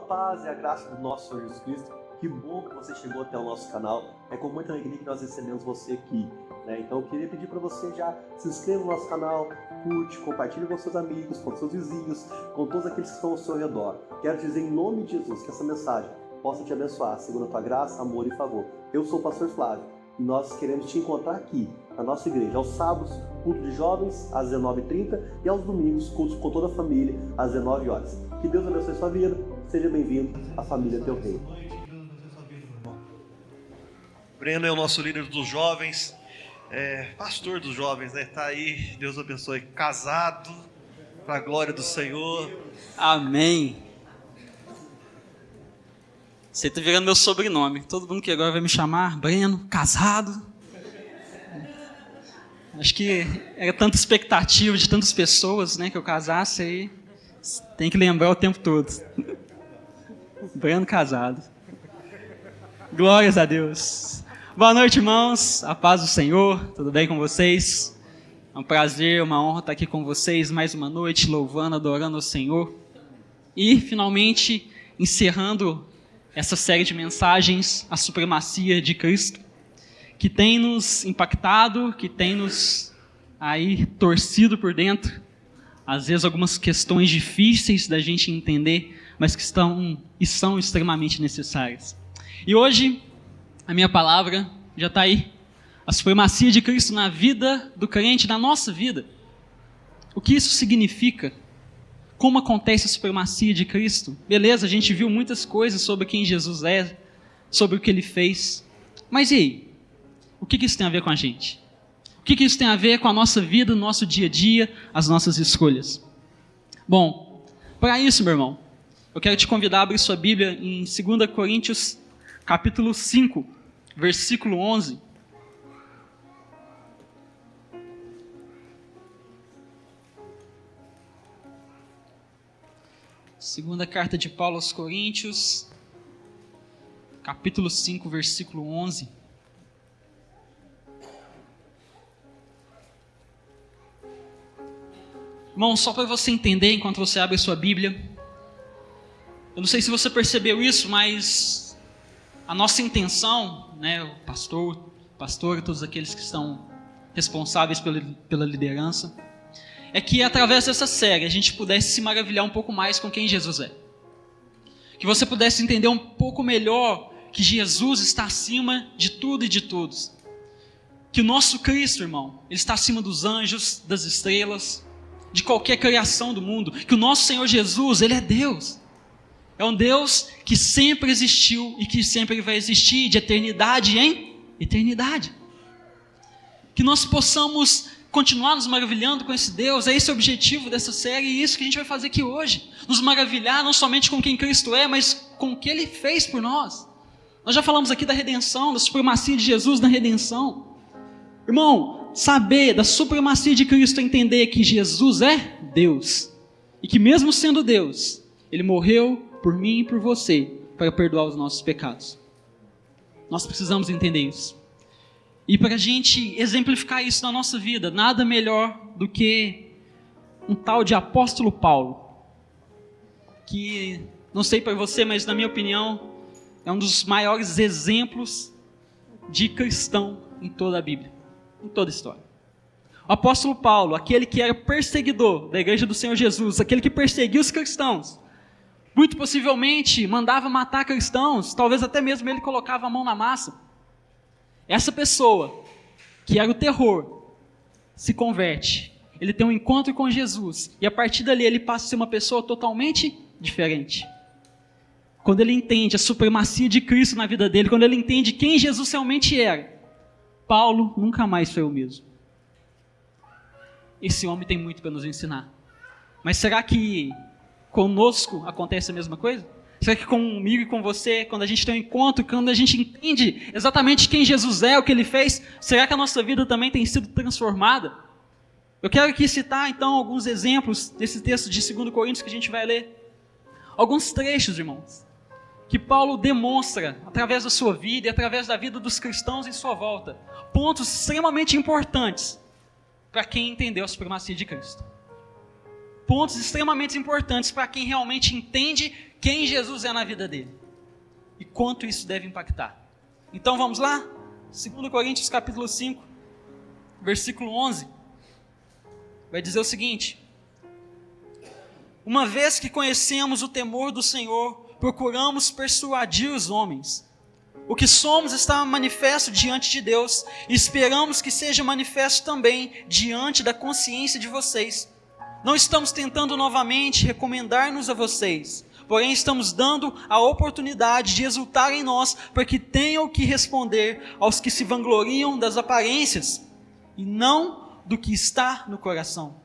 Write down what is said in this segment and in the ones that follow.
paz e a graça do nosso Senhor Jesus Cristo. Que bom que você chegou até o nosso canal. É com muita alegria que nós recebemos você aqui, né? Então eu queria pedir para você já se inscreva no nosso canal, curte, compartilhe com seus amigos, com seus vizinhos, com todos aqueles que estão ao seu redor. Quero dizer em nome de Jesus que essa mensagem possa te abençoar, segundo a tua graça, amor e favor. Eu sou o pastor Flávio e nós queremos te encontrar aqui na nossa igreja, aos sábados, culto de jovens às 19h30 e aos domingos, cultos com toda a família às 19 horas. Que Deus abençoe sua vida, seja bem-vindo à família Teu Reino. Breno é o nosso líder dos jovens, pastor dos jovens, né? Tá aí, Deus abençoe, casado, para a glória do Senhor. Amém. Você tá virando meu sobrenome. Todo mundo que agora vai me chamar Breno, casado. Acho que era tanta expectativa de tantas pessoas, né, que eu casasse aí. Tem que lembrar o tempo todo. Breno casado. Glórias a Deus. Boa noite, irmãos. A paz do Senhor. Tudo bem com vocês? É um prazer, uma honra estar aqui com vocês mais uma noite, louvando, adorando ao Senhor. E, finalmente, encerrando essa série de mensagens, a supremacia de Cristo, que tem nos impactado, que tem nos aí torcido por dentro. Às vezes algumas questões difíceis da gente entender, mas que são extremamente necessárias. E hoje, a minha palavra já está aí. A supremacia de Cristo na vida do crente, na nossa vida. O que isso significa? Como acontece a supremacia de Cristo? Beleza, a gente viu muitas coisas sobre quem Jesus é, sobre o que Ele fez. Mas e aí? O que isso tem a ver com a gente? O que isso tem a ver com a nossa vida, o nosso dia a dia, as nossas escolhas? Bom, para isso, meu irmão, eu quero te convidar a abrir sua Bíblia em 2 Coríntios, capítulo 5, versículo 11. Segunda carta de Paulo aos Coríntios, capítulo 5, versículo 11. Irmão, só para você entender, enquanto você abre a sua Bíblia, eu não sei se você percebeu isso, mas a nossa intenção, né, o pastor e todos aqueles que estão responsáveis pela liderança, é que através dessa série a gente pudesse se maravilhar um pouco mais com quem Jesus é. Que você pudesse entender um pouco melhor que Jesus está acima de tudo e de todos. Que o nosso Cristo, irmão, Ele está acima dos anjos, das estrelas, de qualquer criação do mundo. Que o nosso Senhor Jesus, Ele é Deus. É um Deus que sempre existiu e que sempre vai existir de eternidade em eternidade. Que nós possamos continuar nos maravilhando com esse Deus. É esse o objetivo dessa série e isso que a gente vai fazer aqui hoje. Nos maravilhar não somente com quem Cristo é, mas com o que Ele fez por nós. Nós já falamos aqui da redenção, da supremacia de Jesus na redenção. Irmão, saber da supremacia de Cristo é entender que Jesus é Deus. E que mesmo sendo Deus, Ele morreu por mim e por você para perdoar os nossos pecados. Nós precisamos entender isso. E para a gente exemplificar isso na nossa vida, nada melhor do que um tal de apóstolo Paulo, que, não sei para você, mas na minha opinião, é um dos maiores exemplos de cristão em toda a Bíblia, em toda a história. O apóstolo Paulo, aquele que era perseguidor da igreja do Senhor Jesus, aquele que perseguia os cristãos, muito possivelmente mandava matar cristãos, talvez até mesmo ele colocava a mão na massa. Essa pessoa, que era o terror, se converte. Ele tem um encontro com Jesus. E a partir dali ele passa a ser uma pessoa totalmente diferente. Quando ele entende a supremacia de Cristo na vida dele, quando ele entende quem Jesus realmente era, Paulo nunca mais foi o mesmo. Esse homem tem muito para nos ensinar. Mas será que conosco acontece a mesma coisa? Será que comigo e com você, quando a gente tem um encontro, quando a gente entende exatamente quem Jesus é, o que Ele fez, será que a nossa vida também tem sido transformada? Eu quero aqui citar, então, alguns exemplos desse texto de 2 Coríntios que a gente vai ler. Alguns trechos, irmãos, que Paulo demonstra, através da sua vida e através da vida dos cristãos em sua volta, pontos extremamente importantes para quem entendeu a supremacia de Cristo. Pontos extremamente importantes para quem realmente entende quem Jesus é na vida dele e quanto isso deve impactar. Então vamos lá? 2 Coríntios capítulo 5, versículo 11, vai dizer o seguinte: uma vez que conhecemos o temor do Senhor, procuramos persuadir os homens. O que somos está manifesto diante de Deus, e esperamos que seja manifesto também diante da consciência de vocês. Não estamos tentando novamente recomendar-nos a vocês, porém estamos dando a oportunidade de exultar em nós, para que tenham que responder aos que se vangloriam das aparências, e não do que está no coração.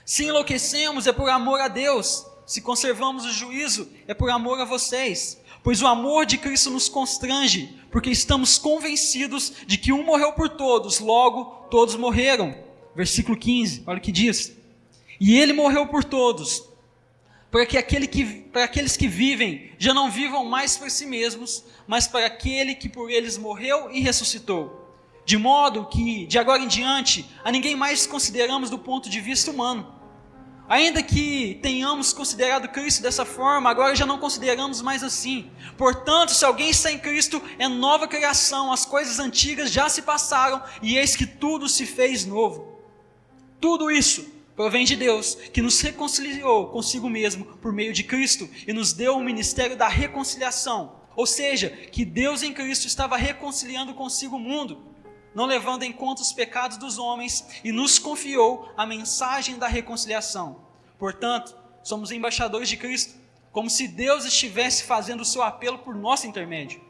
Se enlouquecemos é por amor a Deus, se conservamos o juízo é por amor a vocês, pois o amor de Cristo nos constrange, porque estamos convencidos de que um morreu por todos, logo todos morreram. Versículo 15, olha o que diz: e ele morreu por todos, para que aqueles que vivem já não vivam mais para si mesmos, mas para aquele que por eles morreu e ressuscitou. De modo que, de agora em diante, a ninguém mais consideramos do ponto de vista humano. Ainda que tenhamos considerado Cristo dessa forma, agora já não consideramos mais assim. Portanto, se alguém está em Cristo, é nova criação, as coisas antigas já se passaram, e eis que tudo se fez novo. Tudo isso provém de Deus, que nos reconciliou consigo mesmo por meio de Cristo, e nos deu o ministério da reconciliação. Ou seja, que Deus em Cristo estava reconciliando consigo o mundo, não levando em conta os pecados dos homens, e nos confiou a mensagem da reconciliação. Portanto, somos embaixadores de Cristo, como se Deus estivesse fazendo o seu apelo por nosso intermédio.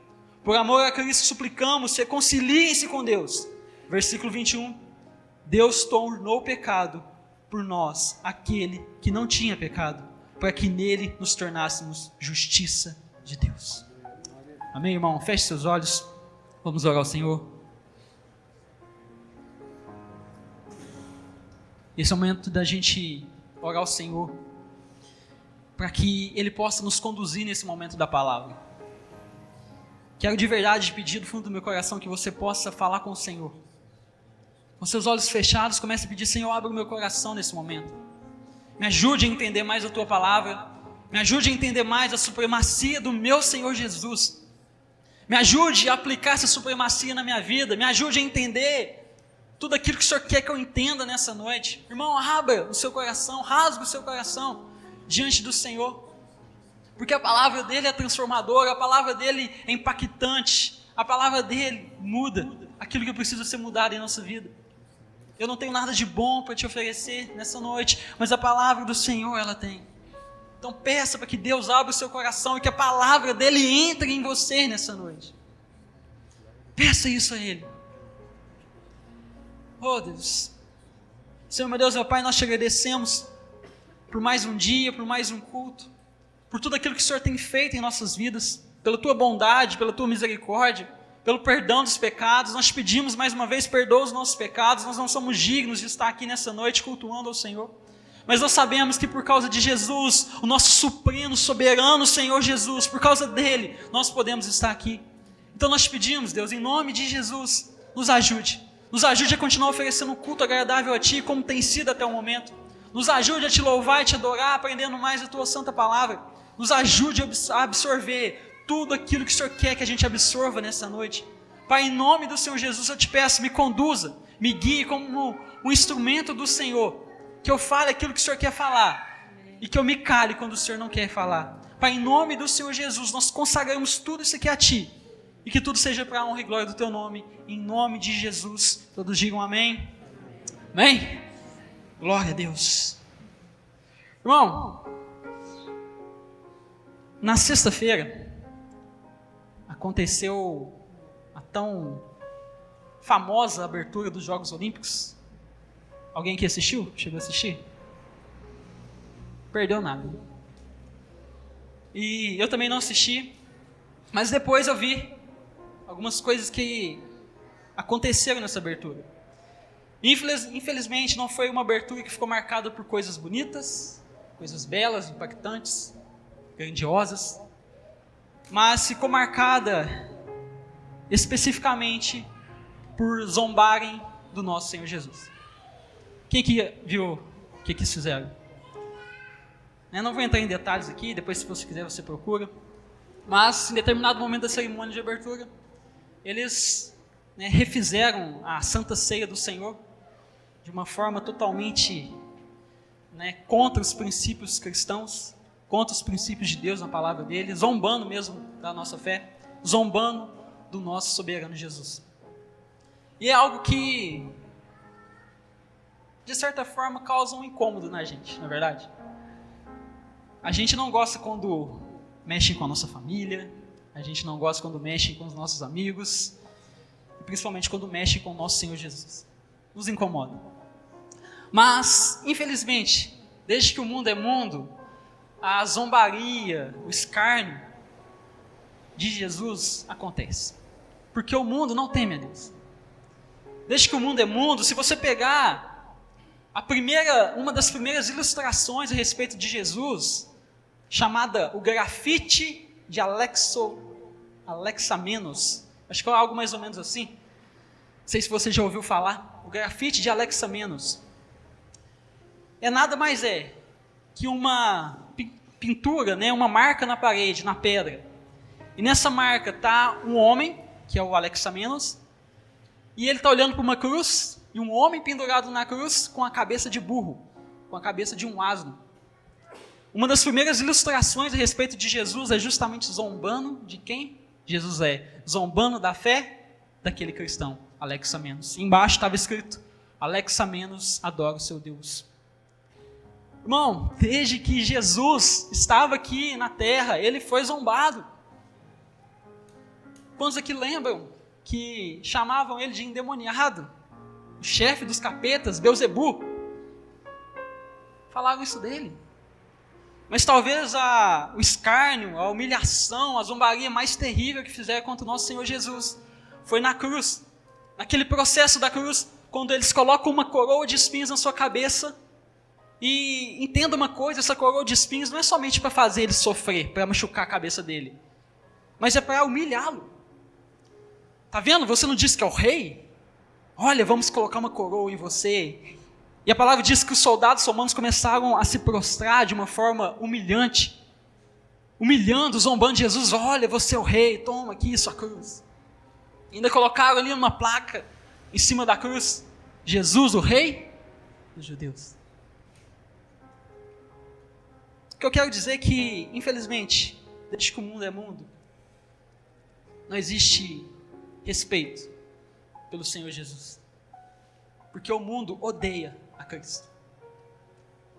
Por amor a Cristo suplicamos, reconciliem-se com Deus. Versículo 21, Deus tornou pecado por nós aquele que não tinha pecado, para que nele nos tornássemos justiça de Deus. Amém, irmão? Feche seus olhos, vamos orar ao Senhor. Esse é o momento da gente orar ao Senhor, para que Ele possa nos conduzir nesse momento da palavra. Quero de verdade pedir do fundo do meu coração que você possa falar com o Senhor. Com seus olhos fechados, comece a pedir: Senhor, abre o meu coração nesse momento. Me ajude a entender mais a Tua palavra. Me ajude a entender mais a supremacia do meu Senhor Jesus. Me ajude a aplicar essa supremacia na minha vida. Me ajude a entender tudo aquilo que o Senhor quer que eu entenda nessa noite. Irmão, abra o seu coração, rasgue o seu coração diante do Senhor, porque a palavra dEle é transformadora, a palavra dEle é impactante, a palavra dEle muda aquilo que precisa ser mudado em nossa vida. Eu não tenho nada de bom para te oferecer nessa noite, mas a palavra do Senhor ela tem. Então peça para que Deus abra o seu coração e que a palavra dEle entre em você nessa noite. Peça isso a Ele. Oh Deus, Senhor meu Deus, meu Pai, nós te agradecemos por mais um dia, por mais um culto, por tudo aquilo que o Senhor tem feito em nossas vidas, pela Tua bondade, pela Tua misericórdia, pelo perdão dos pecados. Nós te pedimos mais uma vez, perdoa os nossos pecados. Nós não somos dignos de estar aqui nessa noite cultuando ao Senhor, mas nós sabemos que por causa de Jesus, o nosso supremo, soberano Senhor Jesus, por causa dEle, nós podemos estar aqui. Então nós te pedimos, Deus, em nome de Jesus, nos ajude a continuar oferecendo um culto agradável a Ti, como tem sido até o momento. Nos ajude a Te louvar e Te adorar, aprendendo mais a Tua santa palavra. Nos ajude a absorver tudo aquilo que o Senhor quer que a gente absorva nessa noite. Pai, em nome do Senhor Jesus, eu te peço, me conduza, me guie como um instrumento do Senhor, que eu fale aquilo que o Senhor quer falar, e que eu me cale quando o Senhor não quer falar. Pai, em nome do Senhor Jesus, nós consagramos tudo isso aqui a Ti, e que tudo seja para a honra e glória do Teu nome, em nome de Jesus. Todos digam amém. Amém? Glória a Deus. Irmão, na sexta-feira, aconteceu a tão famosa abertura dos Jogos Olímpicos. Alguém aqui assistiu? Chegou a assistir? Perdeu nada. E eu também não assisti, mas depois eu vi algumas coisas que aconteceram nessa abertura. Infelizmente não foi uma abertura que ficou marcada por coisas bonitas, coisas belas, impactantes, grandiosas, mas ficou marcada especificamente por zombarem do nosso Senhor Jesus. Quem que viu o que eles fizeram? Eu não vou entrar em detalhes aqui, depois se você quiser você procura. Mas em determinado momento da cerimônia de abertura, eles refizeram a Santa Ceia do Senhor de uma forma totalmente contra os princípios cristãos, contra os princípios de Deus na palavra dele, zombando mesmo da nossa fé, zombando do nosso soberano Jesus. E é algo que, de certa forma, causa um incômodo na gente, na verdade. A gente não gosta quando mexem com a nossa família, a gente não gosta quando mexem com os nossos amigos, e principalmente quando mexem com o nosso Senhor Jesus. Nos incomoda. Mas, infelizmente, desde que o mundo é mundo, a zombaria, o escárnio de Jesus acontece. Porque o mundo não teme a Deus. Desde que o mundo é mundo, se você pegar uma das primeiras ilustrações a respeito de Jesus, chamada o grafite de Alexamenos, acho que é algo mais ou menos assim, não sei se você já ouviu falar, o grafite de Alexamenos, nada mais que uma pintura, uma marca na parede, na pedra, e nessa marca está um homem, que é o Alexamenos, e ele está olhando para uma cruz, e um homem pendurado na cruz com a cabeça de burro, com a cabeça de um asno. Uma das primeiras ilustrações a respeito de Jesus é justamente zombando de quem Jesus é. Zombando da fé daquele cristão, Alexamenos. Embaixo estava escrito, Alexamenos adora o seu Deus. Irmão, desde que Jesus estava aqui na terra, ele foi zombado. Quantos aqui lembram que chamavam ele de endemoniado? O chefe dos capetas, Beelzebu. Falavam isso dele. Mas talvez o escárnio, a humilhação, a zombaria mais terrível que fizeram contra o nosso Senhor Jesus foi na cruz. Naquele processo da cruz, quando eles colocam uma coroa de espinhos na sua cabeça. E entenda uma coisa, essa coroa de espinhos não é somente para fazer ele sofrer, para machucar a cabeça dele. Mas é para humilhá-lo. Tá vendo? Você não disse que é o rei? Olha, vamos colocar uma coroa em você. E a palavra diz que os soldados romanos começaram a se prostrar de uma forma humilhante, humilhando, zombando de Jesus. Olha, você é o rei, toma aqui sua cruz. E ainda colocaram ali uma placa em cima da cruz, Jesus, o rei dos judeus. O que eu quero dizer é que, infelizmente, desde que o mundo é mundo, não existe respeito pelo Senhor Jesus. Porque o mundo odeia a Cristo.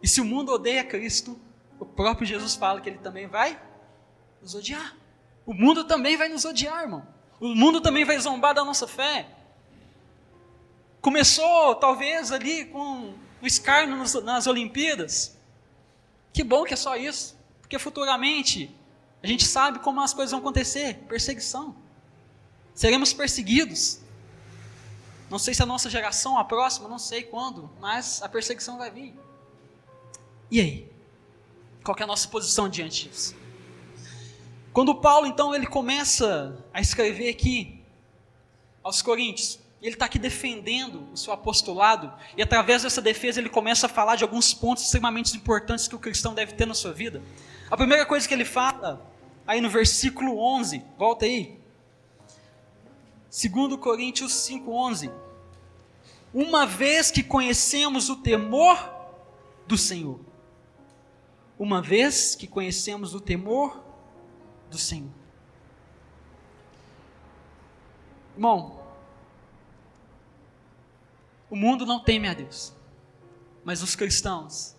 E se o mundo odeia Cristo, o próprio Jesus fala que ele também vai nos odiar. O mundo também vai nos odiar, irmão. O mundo também vai zombar da nossa fé. Começou, talvez, ali com o escárnio nas Olimpíadas. Que bom que é só isso. Porque futuramente, a gente sabe como as coisas vão acontecer. Perseguição. Seremos perseguidos. Não sei se a nossa geração, a próxima, não sei quando, mas a perseguição vai vir. E aí? Qual que é a nossa posição diante disso? Quando Paulo, então, ele começa a escrever aqui aos Coríntios, ele está aqui defendendo o seu apostolado, e através dessa defesa ele começa a falar de alguns pontos extremamente importantes que o cristão deve ter na sua vida. A primeira coisa que ele fala, aí no versículo 11, volta aí, 2 Coríntios 5,11. Uma vez que conhecemos o temor do Senhor. Uma vez que conhecemos o temor do Senhor. Irmão, o mundo não teme a Deus. Mas os cristãos,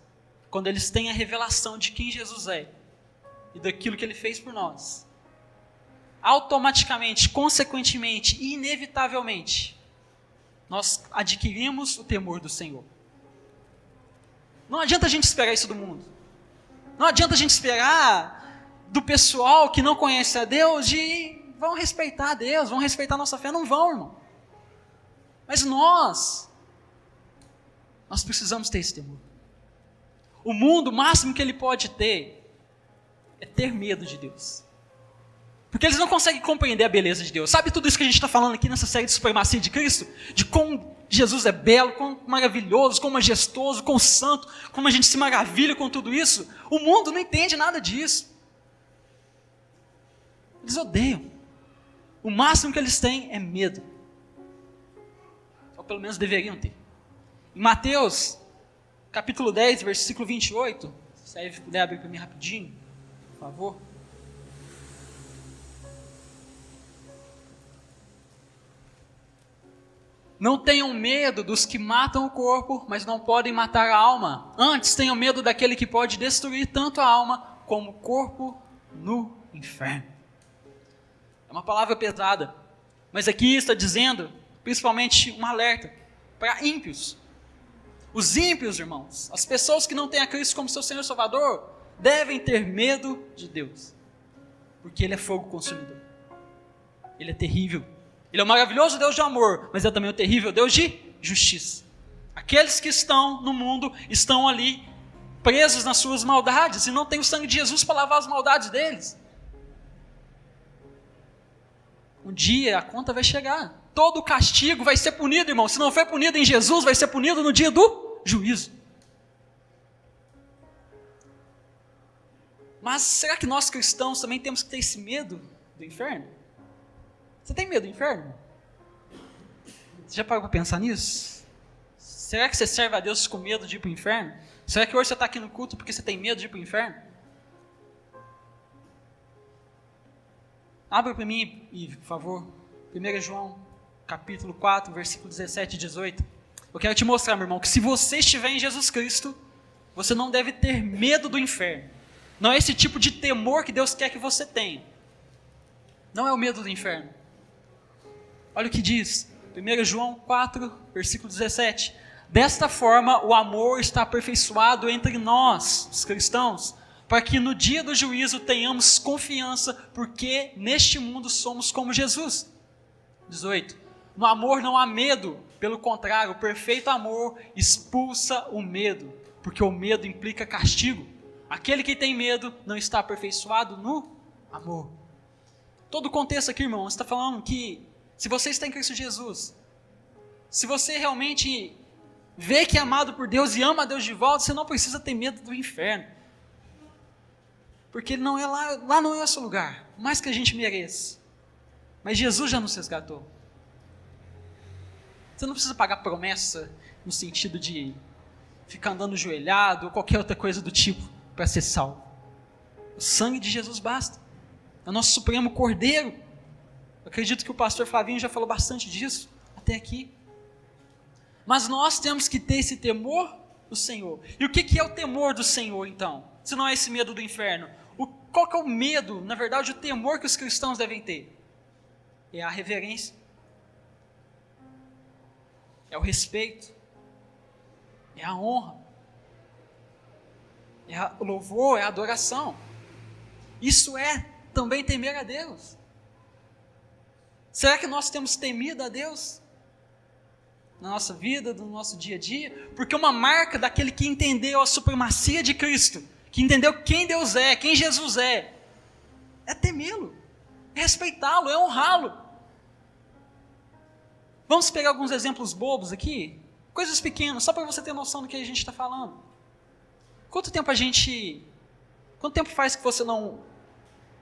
quando eles têm a revelação de quem Jesus é e daquilo que Ele fez por nós, automaticamente, consequentemente e inevitavelmente, nós adquirimos o temor do Senhor. Não adianta a gente esperar isso do mundo. Não adianta a gente esperar do pessoal que não conhece a Deus de vão respeitar a Deus, vão respeitar a nossa fé. Não vão, irmão. Mas nós precisamos ter esse temor. O mundo, o máximo que ele pode ter é ter medo de Deus. Porque eles não conseguem compreender a beleza de Deus. Sabe tudo isso que a gente está falando aqui nessa série de supremacia de Cristo? De quão Jesus é belo, quão maravilhoso, quão majestoso, quão santo, como a gente se maravilha com tudo isso. O mundo não entende nada disso. Eles odeiam. O máximo que eles têm é medo. Ou pelo menos deveriam ter. Em Mateus, capítulo 10, versículo 28, se aí puder abrir para mim rapidinho, por favor. Não tenham medo dos que matam o corpo, mas não podem matar a alma. Antes, tenham medo daquele que pode destruir tanto a alma como o corpo no inferno. É uma palavra pesada, mas aqui está dizendo, principalmente, um alerta para ímpios. Os ímpios, irmãos, as pessoas que não têm a Cristo como seu Senhor e Salvador, devem ter medo de Deus, porque Ele é fogo consumidor. Ele é terrível. Ele é o maravilhoso Deus de amor, mas é também o terrível Deus de justiça. Aqueles que estão no mundo estão ali presos nas suas maldades e não tem o sangue de Jesus para lavar as maldades deles. Um dia a conta vai chegar. Todo o castigo vai ser punido, irmão. Se não foi punido em Jesus, vai ser punido no dia do juízo. Mas será que nós cristãos também temos que ter esse medo do inferno? Você tem medo do inferno? Você já parou para pensar nisso? Será que você serve a Deus com medo de ir para o inferno? Será que hoje você está aqui no culto porque você tem medo de ir para o inferno? Abra para mim, por favor, 1 João, capítulo 4, versículo 17 e 18. Eu quero te mostrar, meu irmão, que se você estiver em Jesus Cristo, você não deve ter medo do inferno. Não é esse tipo de temor que Deus quer que você tenha. Não é o medo do inferno. Olha o que diz, 1 João 4, versículo 17. Desta forma, o amor está aperfeiçoado entre nós, os cristãos, para que no dia do juízo tenhamos confiança, porque neste mundo somos como Jesus. 18. No amor não há medo, pelo contrário, o perfeito amor expulsa o medo, porque o medo implica castigo. Aquele que tem medo não está aperfeiçoado no amor. Todo o contexto aqui, irmão, está falando que se você está em Cristo Jesus, se você realmente vê que é amado por Deus e ama a Deus de volta, você não precisa ter medo do inferno. Porque não é lá não é o seu lugar, mais que a gente mereça. Mas Jesus já nos resgatou. Você não precisa pagar promessa no sentido de ficar andando ajoelhado ou qualquer outra coisa do tipo para ser salvo. O sangue de Jesus basta. É o nosso supremo cordeiro. Eu acredito que o pastor Flavinho já falou bastante disso até aqui. Mas nós temos que ter esse temor do Senhor. E o que é o temor do Senhor, então? Se não é esse medo do inferno. Qual que é o medo, na verdade, o temor que os cristãos devem ter? É a reverência. É o respeito. É a honra. É o louvor, é a adoração. Isso é também temer a Deus. Será que nós temos temido a Deus na nossa vida, no nosso dia a dia? Porque uma marca daquele que entendeu a supremacia de Cristo, que entendeu quem Deus é, quem Jesus é temê-lo, é respeitá-lo, é honrá-lo. Vamos pegar alguns exemplos bobos aqui, coisas pequenas, só para você ter noção do que a gente está falando. Quanto tempo faz que você não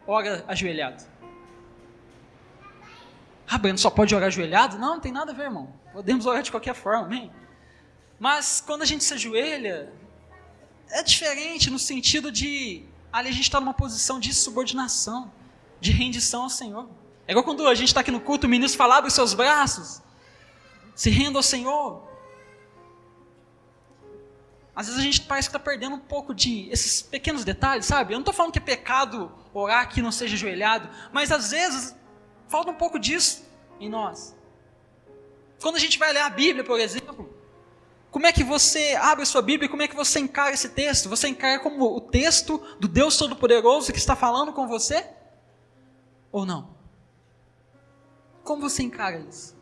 ora ajoelhado? Ah, Breno, só pode orar ajoelhado? Não tem nada a ver, irmão. Podemos orar de qualquer forma, amém? Mas quando a gente se ajoelha, é diferente no sentido de, ali a gente está numa posição de subordinação, de rendição ao Senhor. É igual quando a gente está aqui no culto, o ministro fala, abre os seus braços, se renda ao Senhor. Às vezes a gente parece que está perdendo um pouco de esses pequenos detalhes, sabe? Eu não estou falando que é pecado orar que não seja ajoelhado, mas às vezes falta um pouco disso em nós. Quando a gente vai ler a Bíblia, por exemplo, como é que você abre a sua Bíblia e como é que você encara esse texto? Você encara como o texto do Deus Todo-Poderoso que está falando com você? Ou não? Como você encara isso?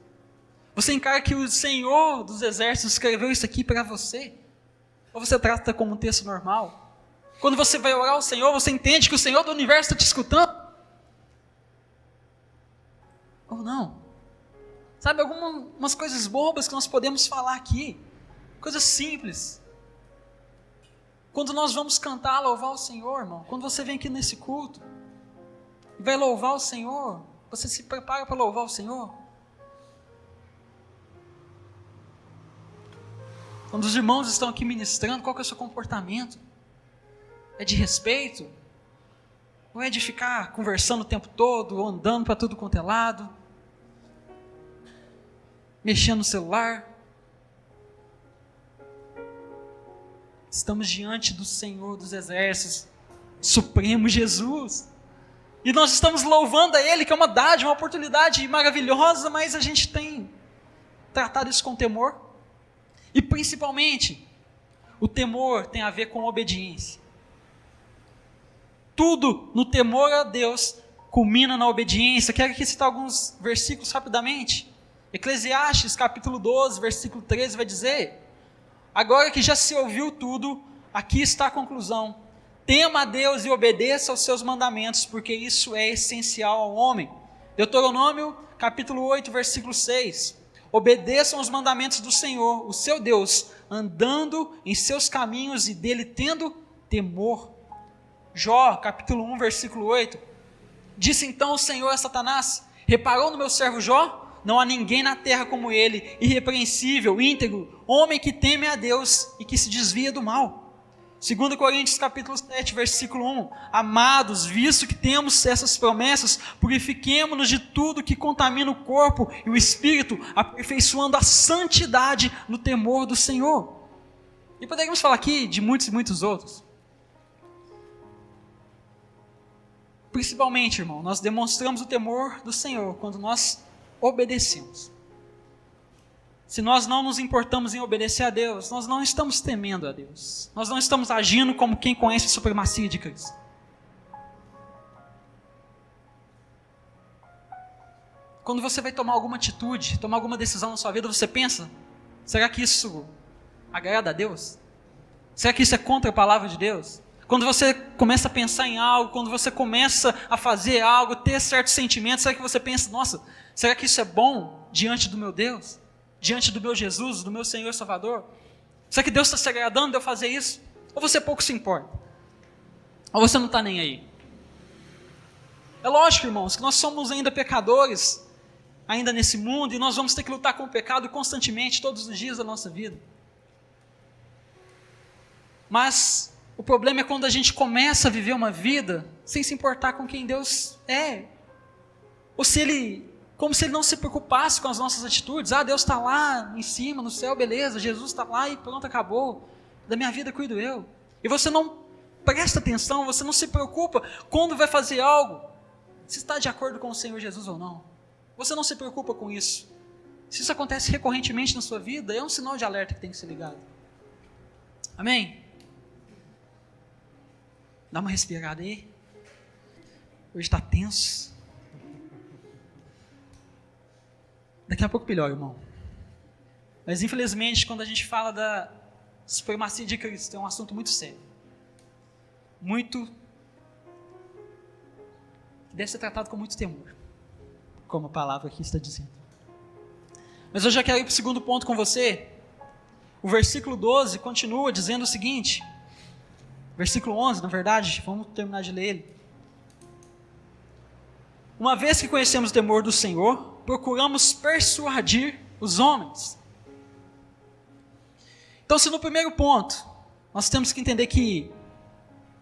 Você encara que o Senhor dos Exércitos escreveu isso aqui para você? Ou você trata como um texto normal? Quando você vai orar ao Senhor, você entende que o Senhor do Universo está te escutando? Ou não? Sabe, algumas coisas bobas que nós podemos falar aqui, coisas simples. Quando nós vamos cantar, louvar o Senhor, irmão, quando você vem aqui nesse culto e vai louvar o Senhor, você se prepara para louvar o Senhor? Quando os irmãos estão aqui ministrando, qual que é o seu comportamento? É de respeito? Ou é de ficar conversando o tempo todo, ou andando para tudo quanto é lado? Mexendo no celular? Estamos diante do Senhor dos Exércitos, Supremo Jesus. E nós estamos louvando a Ele, que é uma dádiva, uma oportunidade maravilhosa, mas a gente tem tratado isso com temor. E principalmente, o temor tem a ver com obediência. Tudo no temor a Deus culmina na obediência. Quero aqui citar alguns versículos rapidamente. Eclesiastes capítulo 12, versículo 13 vai dizer: agora que já se ouviu tudo, aqui está a conclusão. Tema a Deus e obedeça aos seus mandamentos, porque isso é essencial ao homem. Deuteronômio capítulo 8, versículo 6. Obedeçam os mandamentos do Senhor, o seu Deus, andando em seus caminhos e dele tendo temor. Jó, capítulo 1, versículo 8. Disse então o Senhor a Satanás: reparou no meu servo Jó? Não há ninguém na terra como ele, irrepreensível, íntegro, homem que teme a Deus e que se desvia do mal. 2 Coríntios capítulo 7, versículo 1. Amados, visto que temos essas promessas, purifiquemo-nos de tudo que contamina o corpo e o espírito, aperfeiçoando a santidade no temor do Senhor. E poderíamos falar aqui de muitos e muitos outros. Principalmente, irmão, nós demonstramos o temor do Senhor quando nós obedecemos. Se nós não nos importamos em obedecer a Deus, nós não estamos temendo a Deus. Nós não estamos agindo como quem conhece a supremacia de Cristo. Quando você vai tomar alguma atitude, tomar alguma decisão na sua vida, você pensa: será que isso agrada a Deus? Será que isso é contra a palavra de Deus? Quando você começa a pensar em algo, quando você começa a fazer algo, ter certos sentimentos, será que você pensa: nossa, será que isso é bom diante do meu Deus? Diante do meu Jesus, do meu Senhor Salvador? Será que Deus está se agradando de eu fazer isso? Ou você pouco se importa? Ou você não está nem aí? É lógico, irmãos, que nós somos ainda pecadores, ainda nesse mundo, e nós vamos ter que lutar com o pecado constantemente, todos os dias da nossa vida. Mas o problema é quando a gente começa a viver uma vida sem se importar com quem Deus é. Ou se Ele, como se Ele não se preocupasse com as nossas atitudes. Ah, Deus está lá em cima, no céu, beleza, Jesus está lá e pronto, acabou. Da minha vida cuido eu. E você não presta atenção, você não se preocupa quando vai fazer algo, se está de acordo com o Senhor Jesus ou não. Você não se preocupa com isso. Se isso acontece recorrentemente na sua vida, é um sinal de alerta que tem que ser ligado. Amém? Dá uma respirada aí. Hoje está tenso. Daqui a pouco melhor, irmão. Mas infelizmente, quando a gente fala da supremacia de Cristo, é um assunto muito sério. Muito. Que deve ser tratado com muito temor. Como a palavra aqui está dizendo. Mas eu já quero ir para o segundo ponto com você. O versículo 12 continua dizendo o seguinte. Versículo 11, na verdade, vamos terminar de ler ele. Uma vez que conhecemos o temor do Senhor, procuramos persuadir os homens. Então, se no primeiro ponto, nós temos que entender que,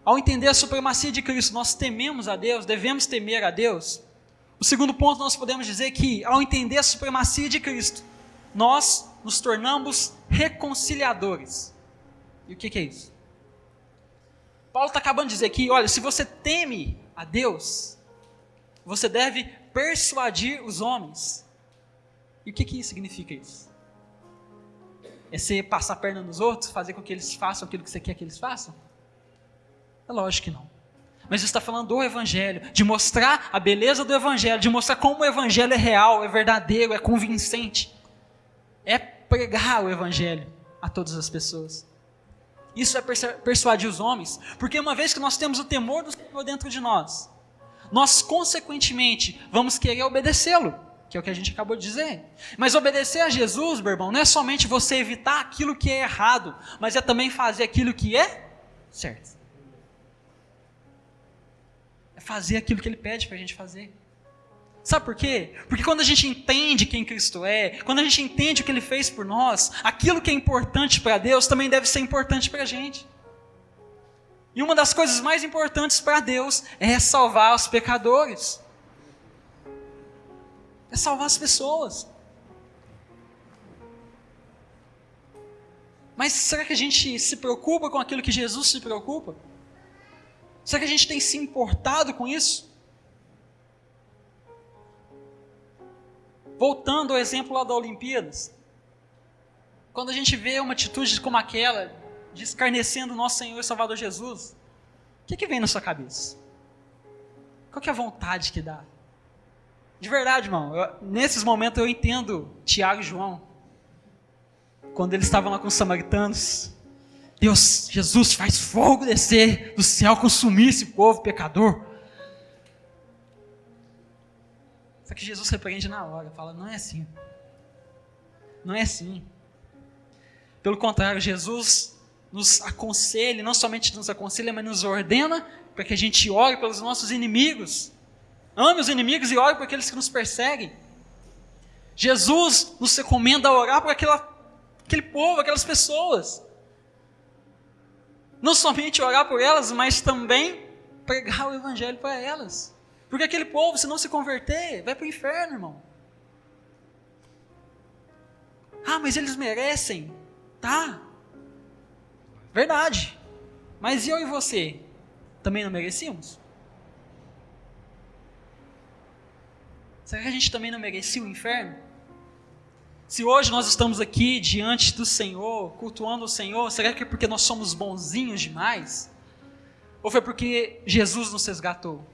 ao entender a supremacia de Cristo, nós tememos a Deus, devemos temer a Deus. O segundo ponto, nós podemos dizer que, ao entender a supremacia de Cristo, nós nos tornamos reconciliadores. E o que é isso? Paulo está acabando de dizer aqui, olha, se você teme a Deus, você deve persuadir os homens. E o que significa isso? É você passar a perna nos outros, fazer com que eles façam aquilo que você quer que eles façam? É lógico que não. Mas isso está falando do Evangelho, de mostrar a beleza do Evangelho, de mostrar como o Evangelho é real, é verdadeiro, é convincente. É pregar o Evangelho a todas as pessoas. Isso é persuadir os homens, porque uma vez que nós temos o temor do Senhor dentro de nós, nós consequentemente vamos querer obedecê-lo. que é o que a gente acabou de dizer. Mas obedecer a Jesus, meu irmão, não é somente você evitar aquilo que é errado, mas é também fazer aquilo que é certo. É fazer aquilo que Ele pede para a gente fazer. Sabe por quê? Porque quando a gente entende quem Cristo é, quando a gente entende o que Ele fez por nós, aquilo que é importante para Deus também deve ser importante para a gente. E uma das coisas mais importantes para Deus é salvar os pecadores. É salvar as pessoas. Mas será que a gente se preocupa com aquilo que Jesus se preocupa? Será que a gente tem se importado com isso? Voltando ao exemplo lá da Olimpíadas, quando a gente vê uma atitude como aquela, de escarnecendo o nosso Senhor e Salvador Jesus, o que vem na sua cabeça? Qual que é a vontade que dá? De verdade, irmão, nesses momentos eu entendo Tiago e João, quando eles estavam lá com os samaritanos. Deus, Jesus, faz fogo descer do céu, consumir esse povo pecador. Só que Jesus repreende na hora, fala, não é assim. Não é assim. Pelo contrário, Jesus nos aconselha, não somente nos aconselha, mas nos ordena para que a gente ore pelos nossos inimigos. Ame os inimigos e ore por aqueles que nos perseguem. Jesus nos recomenda orar por aquele povo, aquelas pessoas. Não somente orar por elas, mas também pregar o evangelho para elas. Porque aquele povo, se não se converter, vai para o inferno, irmão. Ah, mas eles merecem. Tá. Verdade. Mas eu e você, também não merecíamos? Será que a gente também não merecia o inferno? Se hoje nós estamos aqui diante do Senhor, cultuando o Senhor, será que é porque nós somos bonzinhos demais? Ou foi porque Jesus nos resgatou?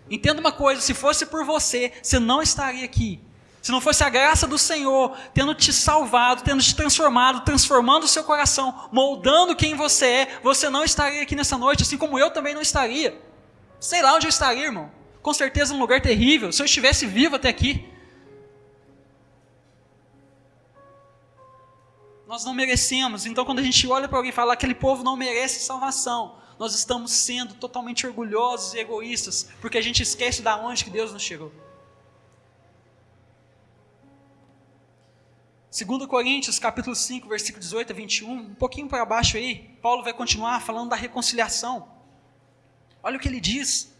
Entenda uma coisa, se fosse por você, você não estaria aqui. Se não fosse a graça do Senhor, tendo te salvado, tendo te transformado, transformando o seu coração, moldando quem você é, você não estaria aqui nessa noite, assim como eu também não estaria. Sei lá onde eu estaria, irmão. Com certeza num lugar terrível, se eu estivesse vivo até aqui. Nós não merecemos, então quando a gente olha para alguém e fala, aquele povo não merece salvação, nós estamos sendo totalmente orgulhosos e egoístas, porque a gente esquece de onde que Deus nos tirou. 2 Coríntios, capítulo 5, versículo 18 a 21, um pouquinho para baixo aí, Paulo vai continuar falando da reconciliação. Olha o que ele diz.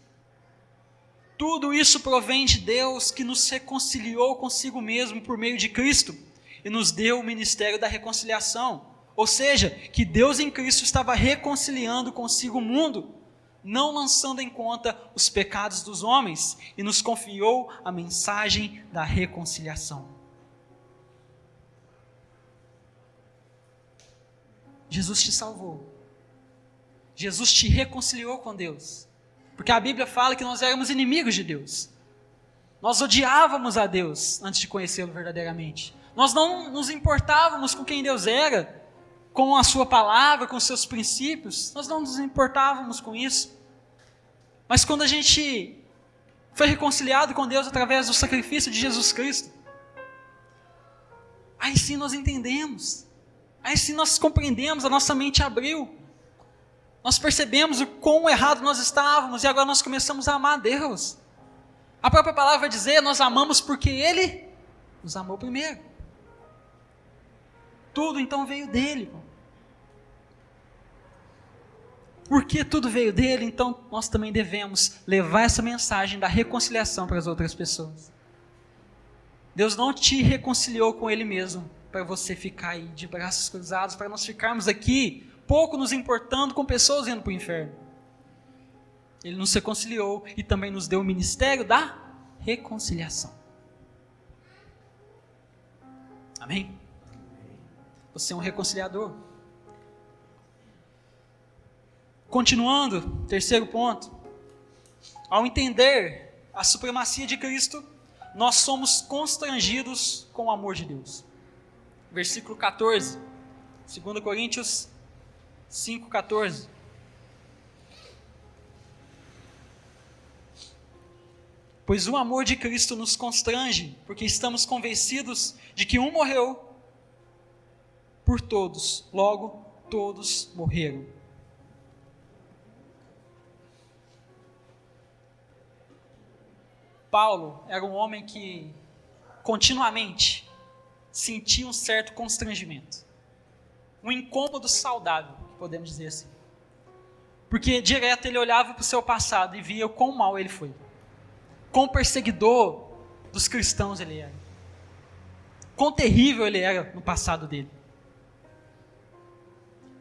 Tudo isso provém de Deus, que nos reconciliou consigo mesmo por meio de Cristo, e nos deu o ministério da reconciliação. Ou seja, que Deus em Cristo estava reconciliando consigo o mundo, não lançando em conta os pecados dos homens, e nos confiou a mensagem da reconciliação. Jesus te salvou. Jesus te reconciliou com Deus. Porque a Bíblia fala que nós éramos inimigos de Deus. Nós odiávamos a Deus antes de conhecê-lo verdadeiramente. Nós não nos importávamos com quem Deus era, com a sua palavra, com os seus princípios. Nós não nos importávamos com isso. Mas quando a gente foi reconciliado com Deus através do sacrifício de Jesus Cristo, aí sim nós entendemos. Aí sim nós compreendemos, a nossa mente abriu. Nós percebemos o quão errado nós estávamos e agora nós começamos a amar a Deus. A própria palavra vai dizer, nós amamos porque Ele nos amou primeiro. Tudo então veio dEle. Porque tudo veio dEle, então nós também devemos levar essa mensagem da reconciliação para as outras pessoas. Deus não te reconciliou com Ele mesmo para você ficar aí de braços cruzados, para nós ficarmos aqui pouco nos importando com pessoas indo para o inferno. Ele nos reconciliou e também nos deu o ministério da reconciliação. Amém? Você é um reconciliador. Continuando, terceiro ponto. Ao entender a supremacia de Cristo, nós somos constrangidos com o amor de Deus. Versículo 14, 2 Coríntios 5,14. Pois o amor de Cristo nos constrange, porque estamos convencidos de que um morreu por todos, logo todos morreram. Paulo era um homem que continuamente sentia um certo constrangimento, um incômodo saudável, podemos dizer assim, porque direto ele olhava para o seu passado e via o quão mal ele foi, quão perseguidor dos cristãos ele era, quão terrível ele era no passado dele.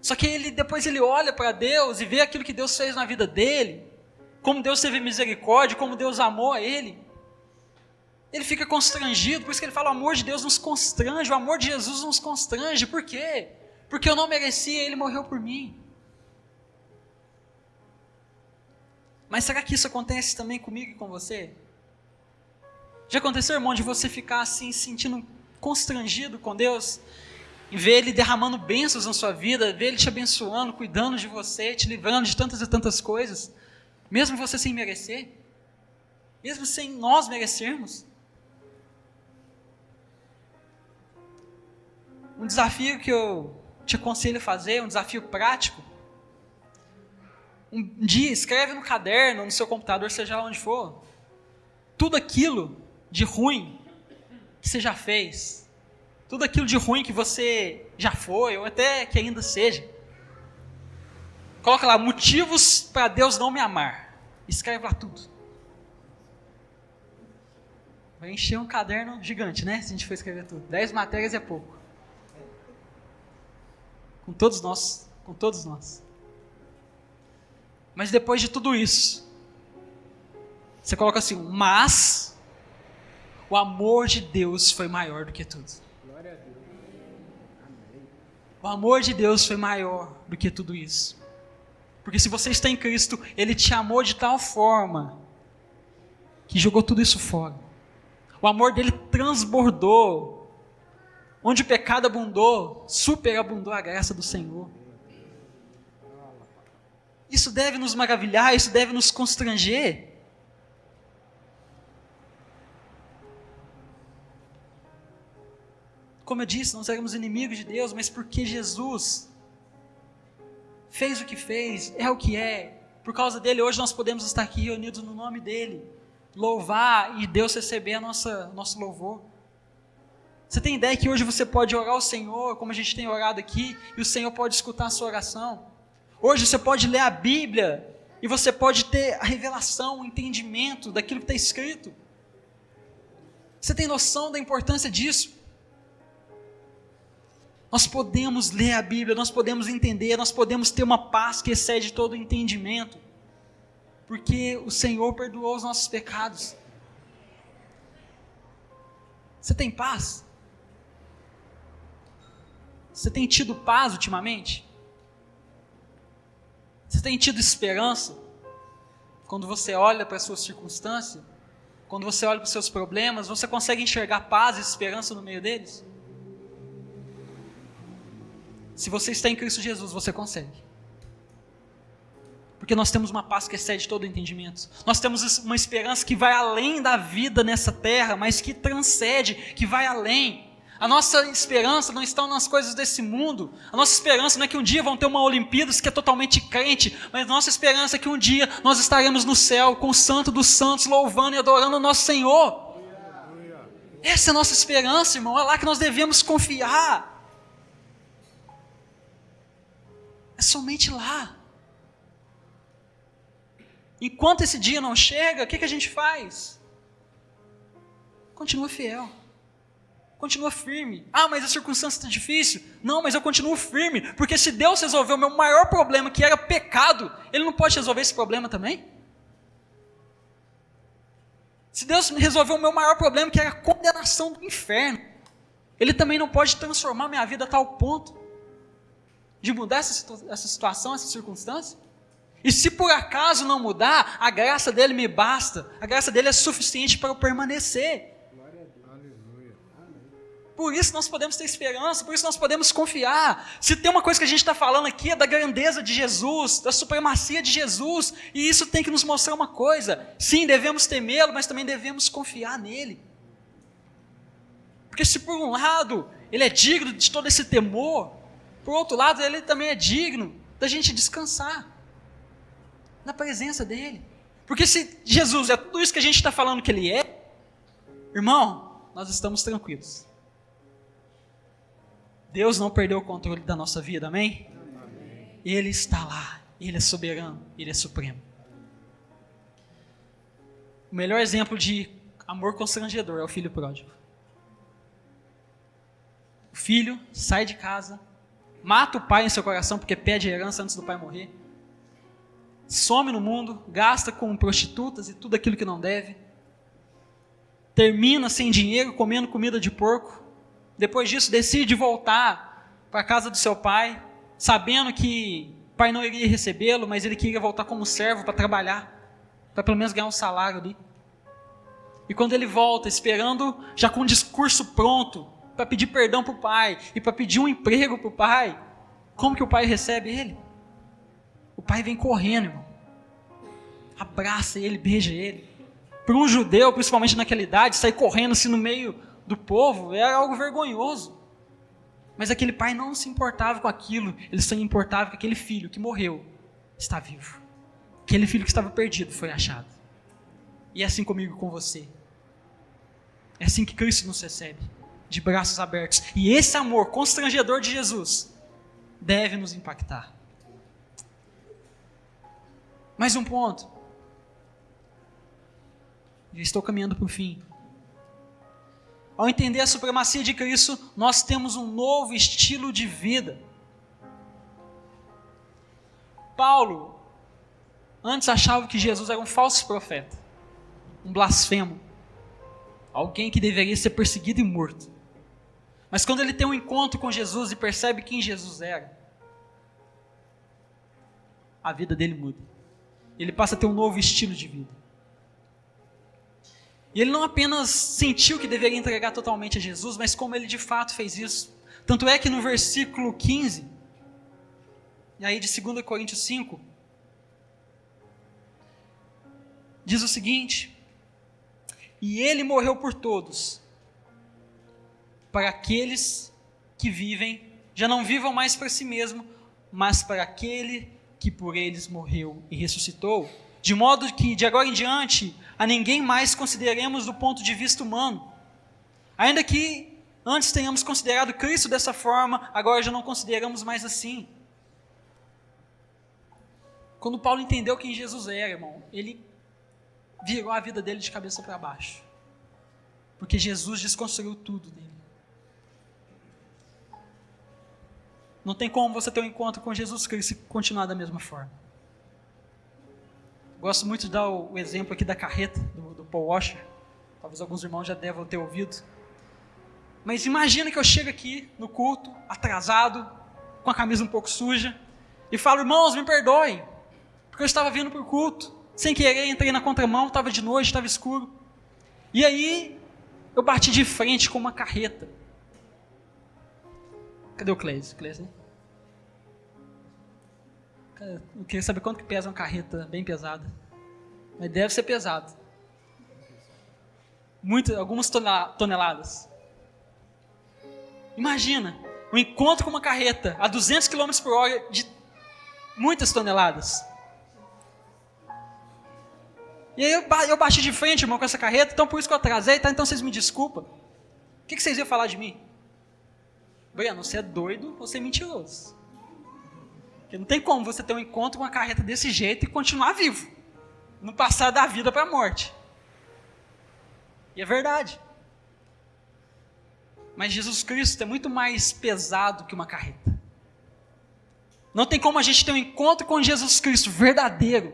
Só que depois ele olha para Deus e vê aquilo que Deus fez na vida dele, como Deus teve misericórdia, como Deus amou a ele. Ele fica constrangido, por isso que ele fala: o amor de Deus nos constrange, o amor de Jesus nos constrange. Por quê? Porque eu não merecia, ele morreu por mim. Mas será que isso acontece também comigo e com você? Já aconteceu, irmão, de você ficar assim, sentindo constrangido com Deus, e ver Ele derramando bênçãos na sua vida, ver Ele te abençoando, cuidando de você, te livrando de tantas e tantas coisas, mesmo você sem merecer, mesmo sem nós merecermos? Um desafio que eu te aconselho a fazer, um desafio prático: um dia escreve no caderno, no seu computador, seja lá onde for, tudo aquilo de ruim que você já fez, tudo aquilo de ruim que você já foi, ou até que ainda seja. Coloca lá: motivos para Deus não me amar. Escreve lá tudo. Vai encher um caderno gigante, né? Se a gente for escrever tudo. 10 matérias é pouco. Com todos nós. Com todos nós. Mas depois de tudo isso, você coloca assim: mas o amor de Deus foi maior do que tudo. Glória a Deus. Amém. O amor de Deus foi maior do que tudo isso. Porque se você está em Cristo, Ele te amou de tal forma que jogou tudo isso fora. O amor dele transbordou. Onde o pecado abundou, superabundou a graça do Senhor. Isso deve nos maravilhar, isso deve nos constranger. Como eu disse, nós éramos inimigos de Deus, mas porque Jesus fez o que fez, é o que é, por causa dele, hoje nós podemos estar aqui reunidos no nome dele, louvar e Deus receber nosso louvor. Você tem ideia que hoje você pode orar ao Senhor, como a gente tem orado aqui, e o Senhor pode escutar a sua oração? Hoje você pode ler a Bíblia, e você pode ter a revelação, o entendimento daquilo que está escrito. Você tem noção da importância disso? Nós podemos ler a Bíblia, nós podemos entender, nós podemos ter uma paz que excede todo o entendimento, porque o Senhor perdoou os nossos pecados. Você tem paz? Você tem tido paz ultimamente? Você tem tido esperança? Quando você olha para a sua circunstância, quando você olha para os seus problemas, você consegue enxergar paz e esperança no meio deles? Se você está em Cristo Jesus, você consegue. Porque nós temos uma paz que excede todo o entendimento. Nós temos uma esperança que vai além da vida nessa terra, mas que transcende, que vai além. A nossa esperança não está nas coisas desse mundo. A nossa esperança não é que um dia vão ter uma Olimpíadas que é totalmente crente, mas a nossa esperança é que um dia nós estaremos no céu com o Santo dos Santos, louvando e adorando o nosso Senhor. Essa é a nossa esperança, irmão. É lá que nós devemos confiar. É somente lá. Enquanto esse dia não chega, o que a gente faz? Continua fiel. Continua firme. Ah, mas a circunstância está difícil. Não, mas eu continuo firme. Porque se Deus resolveu o meu maior problema, que era pecado, Ele não pode resolver esse problema também? Se Deus resolveu o meu maior problema, que era a condenação do inferno, Ele também não pode transformar minha vida a tal ponto de mudar essa situação, essa circunstância? E se por acaso não mudar, a graça dele me basta. A graça dele é suficiente para eu permanecer. Glória a Deus. Aleluia. Amém. Por isso nós podemos ter esperança, por isso nós podemos confiar. Se tem uma coisa que a gente está falando aqui é da grandeza de Jesus, da supremacia de Jesus, e isso tem que nos mostrar uma coisa: sim, devemos temê-lo, mas também devemos confiar nele. Porque se por um lado ele é digno de todo esse temor, por outro lado ele também é digno da gente descansar na presença dele. Porque se Jesus é tudo isso que a gente está falando que ele é, irmão, nós estamos tranquilos. Deus não perdeu o controle da nossa vida, amém? Ele está lá, Ele é soberano, Ele é supremo. O melhor exemplo de amor constrangedor é o filho pródigo. O filho sai de casa, mata o pai em seu coração porque pede herança antes do pai morrer, some no mundo, gasta com prostitutas e tudo aquilo que não deve, termina sem dinheiro, comendo comida de porco. Depois disso, decide voltar para a casa do seu pai, sabendo que o pai não iria recebê-lo, mas ele queria voltar como servo para trabalhar, para pelo menos ganhar um salário ali. E quando ele volta, esperando, já com o discurso pronto, para pedir perdão para o pai, e para pedir um emprego para o pai, como que o pai recebe ele? O pai vem correndo, irmão. Abraça ele, beija ele. Para um judeu, principalmente naquela idade, sair correndo assim no meio do povo era algo vergonhoso. Mas aquele pai não se importava com aquilo, ele só importava que aquele filho que morreu está vivo. Aquele filho que estava perdido foi achado. E é assim comigo e com você. É assim que Cristo nos recebe, de braços abertos. E esse amor constrangedor de Jesus deve nos impactar. Mais um ponto. Já estou caminhando para o fim. Ao entender a supremacia de Cristo, nós temos um novo estilo de vida. Paulo, antes achava que Jesus era um falso profeta, um blasfemo, alguém que deveria ser perseguido e morto. Mas quando ele tem um encontro com Jesus e percebe quem Jesus era, a vida dele muda. Ele passa a ter um novo estilo de vida. E ele não apenas sentiu que deveria entregar totalmente a Jesus, mas como ele de fato fez isso. Tanto é que no versículo 15, e aí de 2 Coríntios 5, diz o seguinte: e ele morreu por todos, para aqueles que vivem, já não vivam mais para si mesmo, mas para aquele que por eles morreu e ressuscitou, de modo que de agora em diante a ninguém mais consideremos do ponto de vista humano. Ainda que antes tenhamos considerado Cristo dessa forma, agora já não consideramos mais assim. Quando Paulo entendeu quem Jesus era, irmão, ele virou a vida dele de cabeça para baixo. Porque Jesus desconstruiu tudo dele. Não tem como você ter um encontro com Jesus Cristo e continuar da mesma forma. Gosto muito de dar o exemplo aqui da carreta do Paul Washer. Talvez alguns irmãos já devam ter ouvido. Mas imagina que eu chego aqui no culto, atrasado, com a camisa um pouco suja, e falo: irmãos, me perdoem, porque eu estava vindo para o culto, sem querer, entrei na contramão, estava de noite, estava escuro. E aí, eu bati de frente com uma carreta. Cadê o Cleise? Cleise, né? Eu queria saber quanto que pesa uma carreta bem pesada. Mas deve ser pesado. Algumas toneladas. Imagina, um encontro com uma carreta a 200 km por hora de muitas toneladas. E aí eu bati de frente, irmão, com essa carreta, então por isso que eu atrasei, tá? Então vocês me desculpam. O que vocês iam falar de mim? Breno, você é doido ou você é mentiroso? Porque não tem como você ter um encontro com uma carreta desse jeito e continuar vivo. Não passar da vida para a morte. E é verdade. Mas Jesus Cristo é muito mais pesado que uma carreta. Não tem como a gente ter um encontro com Jesus Cristo verdadeiro.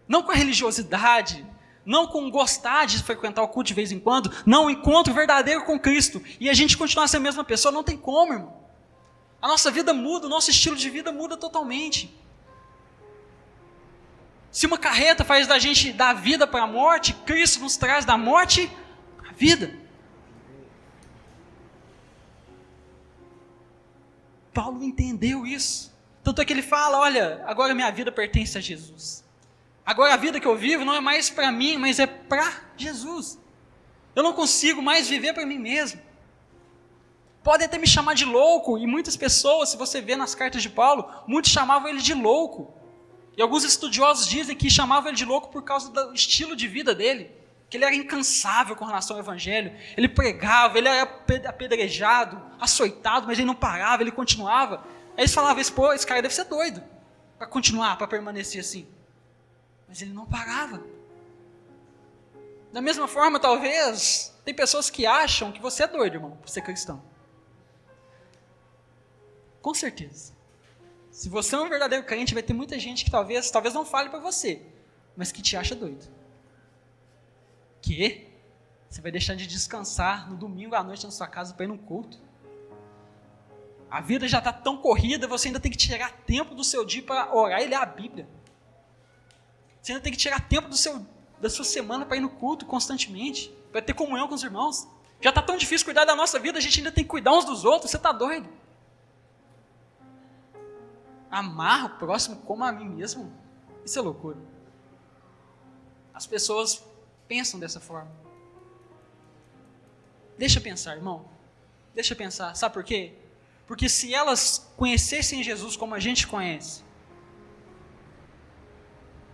Não com a religiosidade. Não com gostar de frequentar o culto de vez em quando. Não, um encontro verdadeiro com Cristo. E a gente continuar sendo a mesma pessoa. Não tem como, irmão. A nossa vida muda, o nosso estilo de vida muda totalmente. Se uma carreta faz da gente da vida para a morte, Cristo nos traz da morte à vida. Paulo entendeu isso. Tanto é que ele fala, olha, agora minha vida pertence a Jesus. Agora a vida que eu vivo não é mais para mim, mas é para Jesus. Eu não consigo mais viver para mim mesmo. Podem até me chamar de louco, e muitas pessoas, se você vê nas cartas de Paulo, muitos chamavam ele de louco. E alguns estudiosos dizem que chamavam ele de louco por causa do estilo de vida dele, que ele era incansável com relação ao evangelho. Ele pregava, ele era apedrejado, açoitado, mas ele não parava, ele continuava. Aí eles falavam, esse cara deve ser doido, para continuar, para permanecer assim. Mas ele não parava. Da mesma forma, talvez, tem pessoas que acham que você é doido, irmão, por ser cristão. Com certeza. Se você é um verdadeiro crente, vai ter muita gente que talvez não fale para você, mas que te acha doido. Que? Você vai deixar de descansar no domingo à noite na sua casa para ir num culto? A vida já está tão corrida, você ainda tem que tirar tempo do seu dia para orar e ler a Bíblia. Você ainda tem que tirar tempo da sua semana para ir no culto constantemente, para ter comunhão com os irmãos. Já está tão difícil cuidar da nossa vida, a gente ainda tem que cuidar uns dos outros, você está doido? Amar o próximo como a mim mesmo, isso é loucura. As pessoas pensam dessa forma. Deixa pensar, irmão. Deixa pensar. Sabe por quê? Porque se elas conhecessem Jesus como a gente conhece,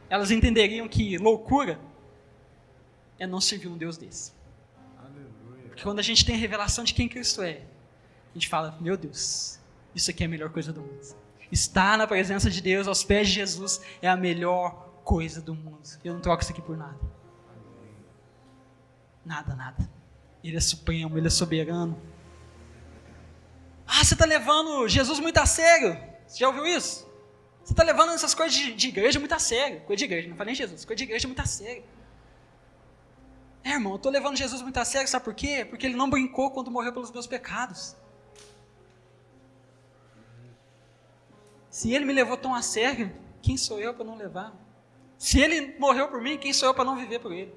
elas entenderiam que loucura é não servir um Deus desse. Aleluia. Porque quando a gente tem a revelação de quem Cristo é, a gente fala, meu Deus, isso aqui é a melhor coisa do mundo. Estar na presença de Deus, aos pés de Jesus, é a melhor coisa do mundo. Eu não troco isso aqui por nada. Nada, nada. Ele é supremo, Ele é soberano. Ah, você está levando Jesus muito a sério. Você já ouviu isso? Você está levando essas coisas de igreja muito a sério. Coisa de igreja, não falei nem Jesus. Coisa de igreja muito a sério. Irmão, eu estou levando Jesus muito a sério, sabe por quê? Porque Ele não brincou quando morreu pelos meus pecados. Se Ele me levou tão a sério, quem sou eu para não levar? Se Ele morreu por mim, quem sou eu para não viver por Ele?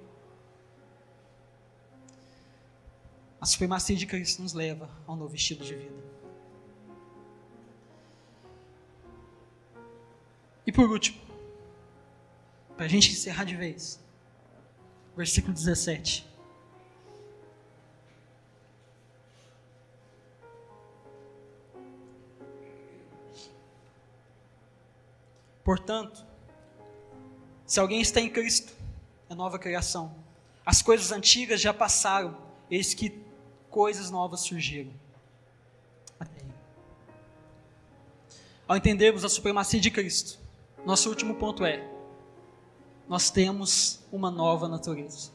A supremacia de Cristo nos leva a um novo estilo de vida. E por último, para a gente encerrar de vez, versículo 17. Portanto, se alguém está em Cristo, é nova criação. As coisas antigas já passaram, eis que coisas novas surgiram. Ao entendermos a supremacia de Cristo, nosso último ponto é: nós temos uma nova natureza.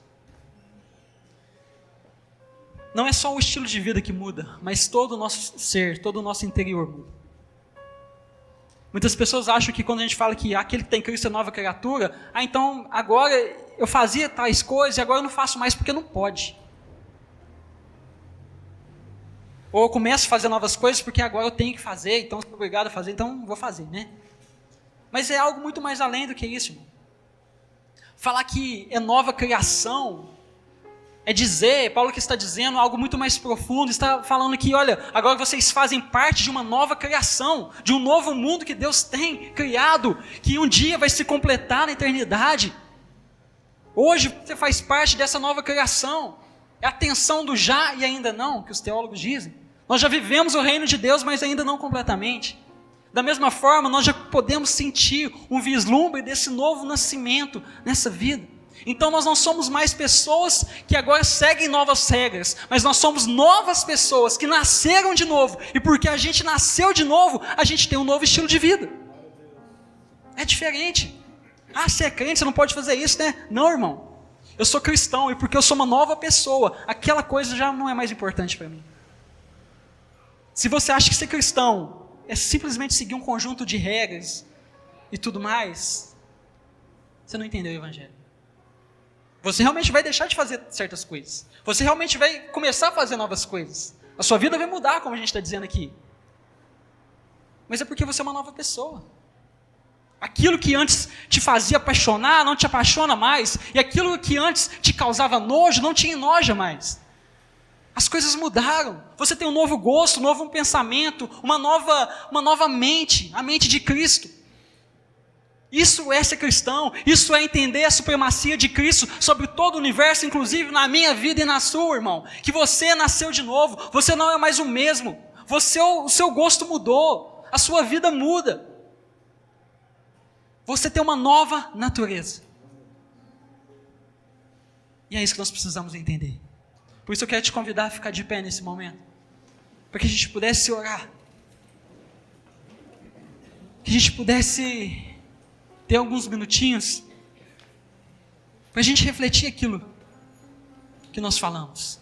Não é só o estilo de vida que muda, mas todo o nosso ser, todo o nosso interior muda. Muitas pessoas acham que quando a gente fala que aquele que tem Cristo é nova criatura, então agora eu fazia tais coisas e agora eu não faço mais porque não pode. Ou eu começo a fazer novas coisas porque agora eu tenho que fazer, então sou obrigado a fazer, então vou fazer, né? Mas é algo muito mais além do que isso, irmão. Falar que é nova criação é dizer, Paulo que está dizendo algo muito mais profundo, está falando que, olha, agora vocês fazem parte de uma nova criação, de um novo mundo que Deus tem criado, que um dia vai se completar na eternidade. Hoje você faz parte dessa nova criação. É a tensão do já e ainda não, que os teólogos dizem. Nós já vivemos o reino de Deus, mas ainda não completamente. Da mesma forma, nós já podemos sentir um vislumbre desse novo nascimento nessa vida. Então nós não somos mais pessoas que agora seguem novas regras, mas nós somos novas pessoas que nasceram de novo, e porque a gente nasceu de novo, a gente tem um novo estilo de vida. É diferente. Ah, você é crente, você não pode fazer isso, né? Não, irmão. Eu sou cristão, e porque eu sou uma nova pessoa, aquela coisa já não é mais importante para mim. Se você acha que ser cristão é simplesmente seguir um conjunto de regras e tudo mais, você não entendeu o evangelho. Você realmente vai deixar de fazer certas coisas. Você realmente vai começar a fazer novas coisas. A sua vida vai mudar, como a gente está dizendo aqui. Mas é porque você é uma nova pessoa. Aquilo que antes te fazia apaixonar, não te apaixona mais. E aquilo que antes te causava nojo, não te enoja mais. As coisas mudaram. Você tem um novo gosto, um novo pensamento, uma nova mente, a mente de Cristo. Isso é ser cristão, isso é entender a supremacia de Cristo sobre todo o universo, inclusive na minha vida e na sua, irmão. Que você nasceu de novo, você não é mais o mesmo, o seu gosto mudou, a sua vida muda. Você tem uma nova natureza. E é isso que nós precisamos entender. Por isso eu quero te convidar a ficar de pé nesse momento, para que a gente pudesse orar, que a gente pudesse ter alguns minutinhos para a gente refletir aquilo que nós falamos.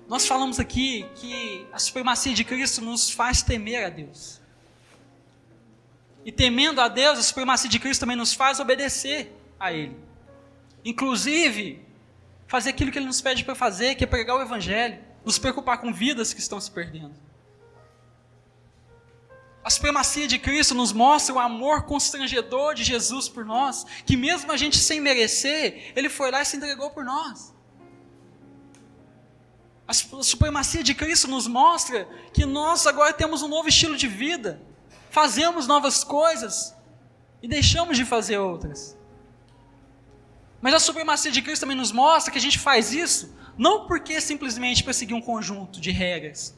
Nós falamos aqui que a supremacia de Cristo nos faz temer a Deus. E temendo a Deus, a supremacia de Cristo também nos faz obedecer a Ele. Inclusive, fazer aquilo que Ele nos pede para fazer, que é pregar o Evangelho, nos preocupar com vidas que estão se perdendo. A supremacia de Cristo nos mostra o amor constrangedor de Jesus por nós, que mesmo a gente sem merecer, Ele foi lá e se entregou por nós. A supremacia de Cristo nos mostra que nós agora temos um novo estilo de vida, fazemos novas coisas e deixamos de fazer outras. Mas a supremacia de Cristo também nos mostra que a gente faz isso não porque simplesmente para seguir um conjunto de regras,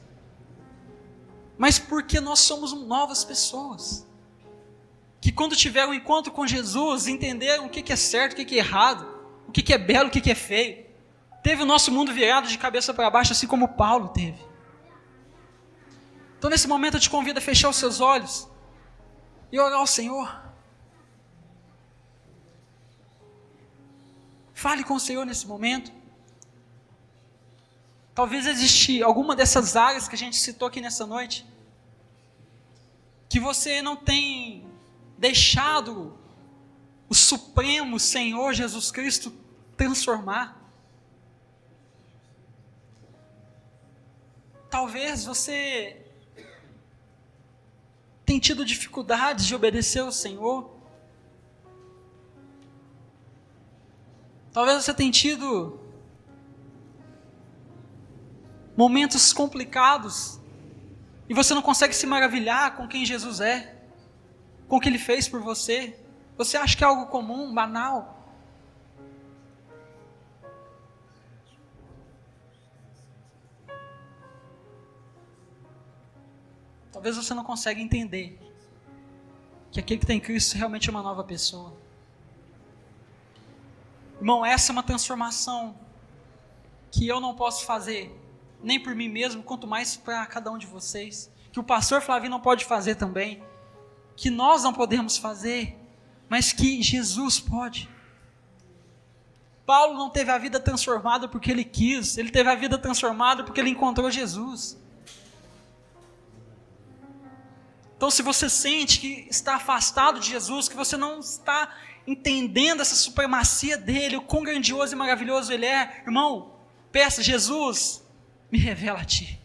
mas porque nós somos novas pessoas, que quando tiveram um encontro com Jesus, entenderam o que é certo, o que é errado, o que é belo, o que é feio. Teve o nosso mundo virado de cabeça para baixo, assim como Paulo teve. Então nesse momento eu te convido a fechar os seus olhos e orar ao Senhor. Fale com o Senhor nesse momento. Talvez exista alguma dessas áreas que a gente citou aqui nessa noite, que você não tem deixado o Supremo Senhor Jesus Cristo transformar. Talvez você tenha tido dificuldades de obedecer ao Senhor. Talvez você tenha tido momentos complicados e você não consegue se maravilhar com quem Jesus é, com o que Ele fez por você. Você acha que é algo comum, banal. Talvez você não consiga entender que aquele que tem Cristo realmente é uma nova pessoa. Irmão, essa é uma transformação que eu não posso fazer, nem por mim mesmo, quanto mais para cada um de vocês, que o pastor Flavio não pode fazer também, que nós não podemos fazer, mas que Jesus pode. Paulo não teve a vida transformada porque ele quis, ele teve a vida transformada porque ele encontrou Jesus. Então, se você sente que está afastado de Jesus, que você não está entendendo essa supremacia dele, o quão grandioso e maravilhoso ele é, irmão, peça: Jesus, me revela a ti.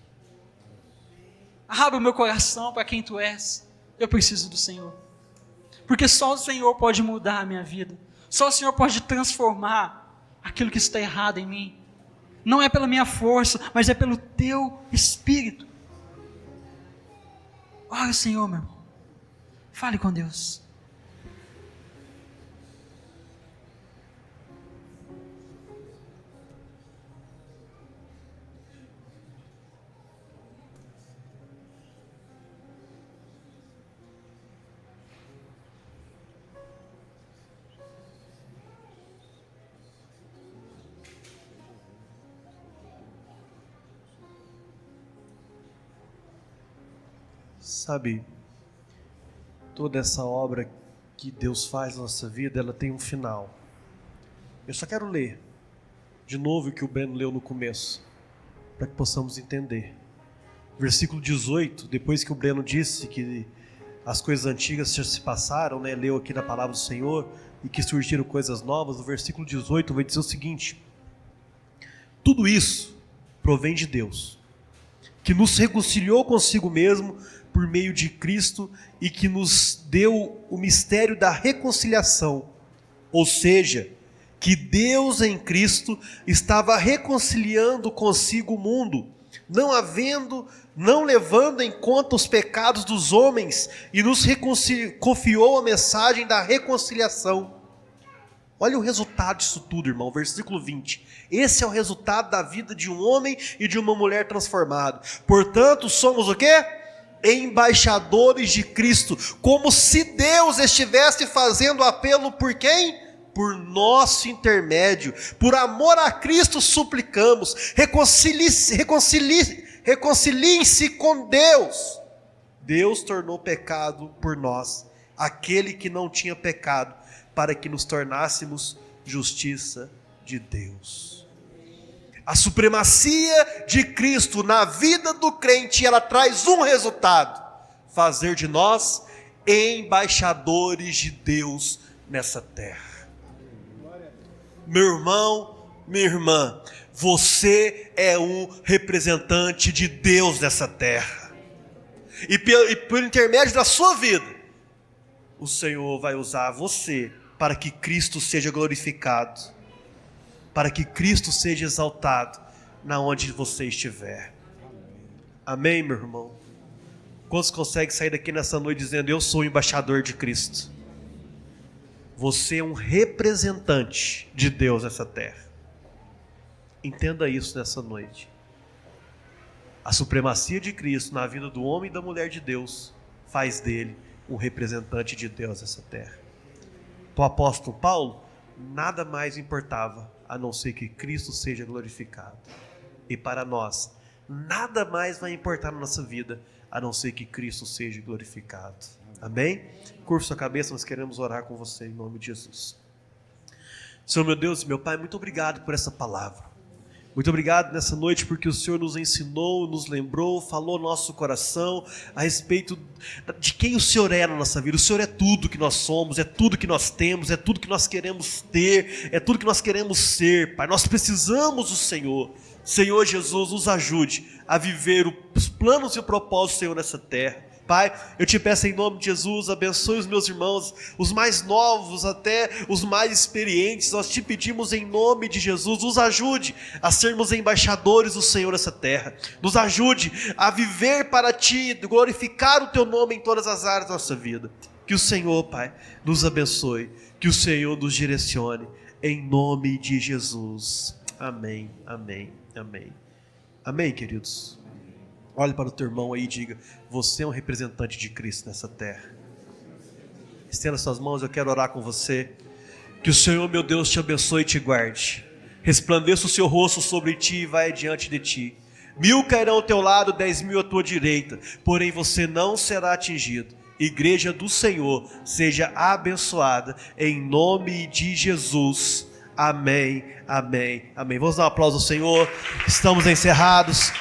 Abra o meu coração para quem tu és. Eu preciso do Senhor. Porque só o Senhor pode mudar a minha vida. Só o Senhor pode transformar aquilo que está errado em mim. Não é pela minha força, mas é pelo teu Espírito. Ora, Senhor, meu irmão. Fale com Deus. Sabe, toda essa obra que Deus faz na nossa vida, ela tem um final. Eu só quero ler de novo o que o Breno leu no começo, para que possamos entender. Versículo 18, depois que o Breno disse que as coisas antigas já se passaram, né, leu aqui na palavra do Senhor, e que surgiram coisas novas, o versículo 18 vai dizer o seguinte: tudo isso provém de Deus, que nos reconciliou consigo mesmo por meio de Cristo e que nos deu o mistério da reconciliação, ou seja, que Deus em Cristo estava reconciliando consigo o mundo, não levando em conta os pecados dos homens, e nos confiou a mensagem da reconciliação. Olha o resultado disso tudo, irmão, versículo 20. Esse é o resultado da vida de um homem e de uma mulher transformado. Portanto, somos o quê? Embaixadores de Cristo, como se Deus estivesse fazendo apelo por quem? Por nosso intermédio. Por amor a Cristo suplicamos, reconciliem-se com Deus. Deus tornou pecado por nós, aquele que não tinha pecado, para que nos tornássemos justiça de Deus. A supremacia de Cristo na vida do crente, ela traz um resultado: fazer de nós embaixadores de Deus nessa terra. Meu irmão, minha irmã, você é um representante de Deus nessa terra. E por intermédio da sua vida, o Senhor vai usar você para que Cristo seja glorificado, para que Cristo seja exaltado na onde você estiver. Amém, meu irmão? Quantos conseguem sair daqui nessa noite dizendo: eu sou o embaixador de Cristo? Você é um representante de Deus nessa terra. Entenda isso nessa noite. A supremacia de Cristo na vida do homem e da mulher de Deus faz dele um representante de Deus nessa terra. Para o apóstolo Paulo, nada mais importava a não ser que Cristo seja glorificado. E para nós, nada mais vai importar na nossa vida a não ser que Cristo seja glorificado. Amém? Curva sua cabeça, nós queremos orar com você em nome de Jesus. Senhor, meu Deus e meu Pai, muito obrigado por essa palavra. Muito obrigado nessa noite porque o Senhor nos ensinou, nos lembrou, falou no nosso coração a respeito de quem o Senhor é na nossa vida. O Senhor é tudo que nós somos, é tudo que nós temos, é tudo que nós queremos ter, é tudo que nós queremos ser, Pai. Nós precisamos do Senhor. Senhor Jesus, nos ajude a viver os planos e o propósito do Senhor nessa terra. Pai, eu te peço em nome de Jesus, abençoe os meus irmãos, os mais novos até os mais experientes. Nós te pedimos em nome de Jesus, nos ajude a sermos embaixadores do Senhor nessa terra. Nos ajude a viver para ti, glorificar o teu nome em todas as áreas da nossa vida. Que o Senhor, Pai, nos abençoe, que o Senhor nos direcione, em nome de Jesus. Amém, amém, amém. Amém, queridos. Olhe para o teu irmão aí e diga: você é um representante de Cristo nessa terra. Estenda suas mãos, eu quero orar com você. Que o Senhor, meu Deus, te abençoe e te guarde. Resplandeça o seu rosto sobre ti e vai adiante de ti. 1000 cairão ao teu lado, 10.000 à tua direita, porém você não será atingido. Igreja do Senhor, seja abençoada em nome de Jesus. Amém, amém, amém. Vamos dar um aplauso ao Senhor. Estamos encerrados.